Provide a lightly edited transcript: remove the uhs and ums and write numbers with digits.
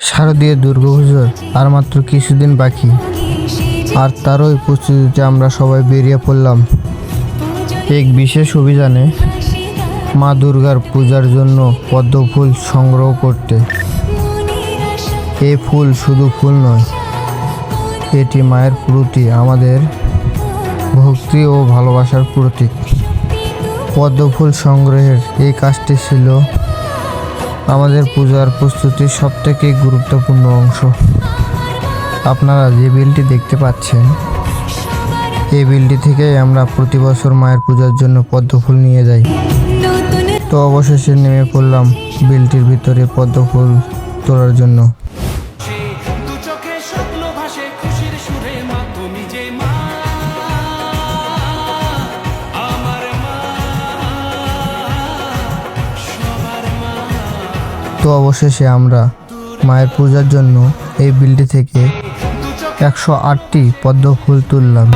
শারদীয় দুর্গাপুজোর আর মাত্র কিছুদিন বাকি, আর তারই প্রস্তুতিতে আমরা সবাই বেরিয়ে পড়লাম এক বিশেষ অভিযানে মা দুর্গার পূজার জন্য পদ্ম ফুল সংগ্রহ করতে। এই ফুল শুধু ফুল নয়, এটি মায়ের প্রতি আমাদের ভক্তি ও ভালোবাসার প্রতীক। পদ্ম ফুল সংগ্রহের এই কাজটি ছিল আমাদের পূজার প্রস্তুতির সবথেকে গুরুত্বপূর্ণ অংশ। আপনারা যে বিলটি দেখতে পাচ্ছেন, এই বিলটি থেকেই আমরা প্রতি বছর মায়ের পূজার জন্য পদ্ম ফুল নিয়ে যাই। তো অবশেষে নেমে পড়লাম বিলটির ভিতরে পদ্ম ফুল তোলার জন্য। তো অবশেষে আমরা মায়ের পূজার জন্য এই বিলটি থেকে 108টি পদ্ম ফুল তুললাম।